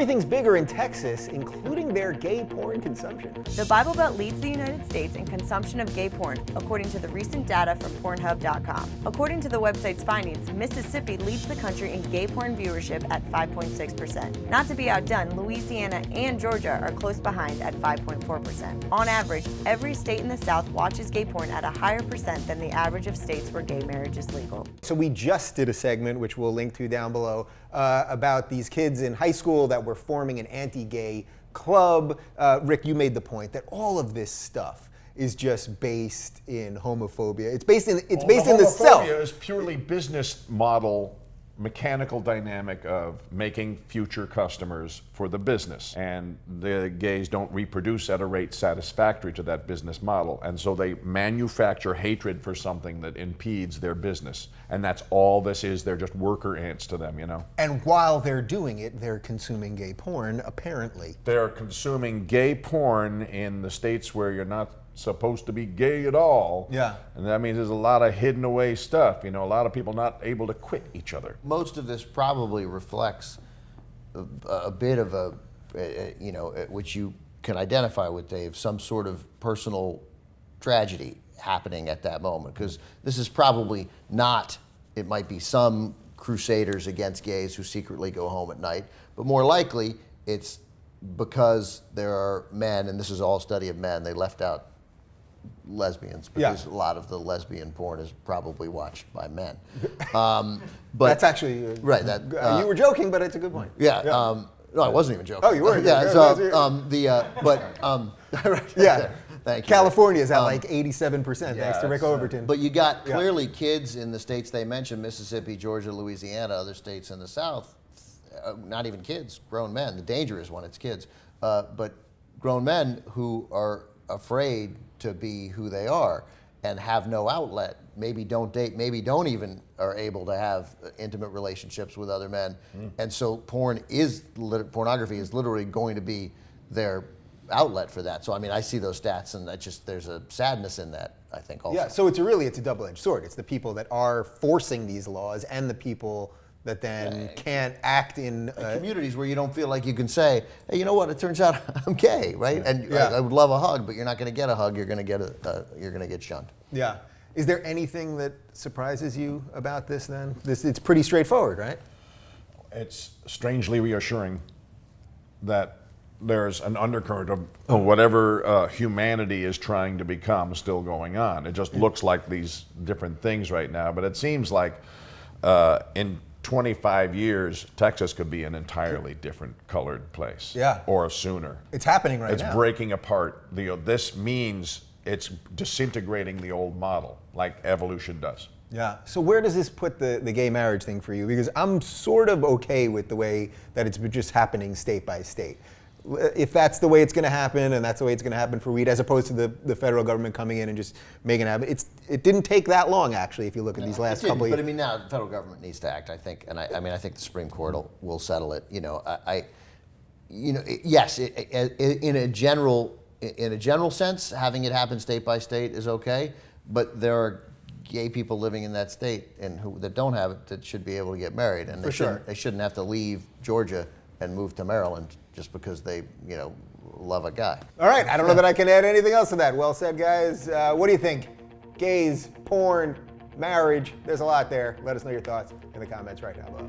everything's bigger in Texas, including their gay porn consumption. The Bible Belt leads the United States in consumption of gay porn, according to the recent data from PORNHUB.com. According to the website's findings, Mississippi leads the country in gay porn viewership at 5.6%. Not to be outdone, Louisiana and Georgia are close behind at 5.4%. On average, every state in the South watches gay porn at a higher percent than the average of states where gay marriage is legal. So we just did a segment, which we'll link to down below, about these kids in high school that were forming an anti-gay club. Rick, you made the point that all of this stuff is just based in homophobia. It's based in the self. Homophobia is purely business model, mechanical dynamic of making future customers for the business, and the gays don't reproduce at a rate satisfactory to that business model, and so they manufacture hatred for something that impedes their business, and that's all this is. They're just worker ants to them, you know. And while they're doing it, they're consuming gay porn, apparently. They're consuming gay porn in the states where you're not supposed to be gay at all. Yeah. And that means there's a lot of hidden away stuff. You know, a lot of people not able to quit each other. Most of this probably reflects a bit of a, which you can identify with, Dave, some sort of personal tragedy happening at that moment. Because this is probably not, it might be some crusaders against gays who secretly go home at night, but more likely it's because there are men, and this is all study of men, they left out lesbians because a lot of the lesbian porn is probably watched by men. But that's actually right. You were joking, but it's a good point. Yeah. No, I wasn't even joking. Oh, you weren't. Yeah. Right, yeah. Thank you. California is at like 87%, thanks to Rick Overton. But you got clearly kids in the states they mentioned: Mississippi, Georgia, Louisiana, other states in the South. Not even kids, grown men. The danger is when it's kids, but grown men who are afraid to be who they are and have no outlet, maybe don't date, maybe don't even are able to have intimate relationships with other men. And so pornography is literally going to be their outlet for that. So I mean, I see those stats, and there's a sadness in that, I think, also. Yeah, so it's a double-edged sword. It's the people that are forcing these laws and the people that then can't act in communities where you don't feel like you can say, hey, you know what? It turns out I'm gay, right? And I would love a hug, but you're not going to get a hug. You're going to get you're going to get shunned. Yeah. Is there anything that surprises you about this? Then it's pretty straightforward, right? It's strangely reassuring that there's an undercurrent of whatever humanity is trying to become still going on. It just looks like these different things right now, but it seems like in 25 years, Texas could be an entirely different colored place. Yeah. Or sooner. It's happening right now. It's breaking apart. This means it's disintegrating the old model, like evolution does. Yeah. So where does this put the gay marriage thing for you? Because I'm sort of okay with the way that it's just happening state by state. If that's the way it's going to happen, and that's the way it's going to happen for weed, as opposed to the federal government coming in and just making it happen. It didn't take that long, actually, if you look at these last couple of years. But I mean, now the federal government needs to act, I think, and I think the Supreme Court will settle it. You know, yes, in a general sense, having it happen state by state is okay, but there are gay people living in that state and that don't have it that should be able to get married, and they shouldn't have to leave Georgia and move to Maryland just because they, love a guy. All right, I don't know that I can add anything else to that. Well said, guys. What do you think? Gays, porn, marriage, there's a lot there. Let us know your thoughts in the comments right now below.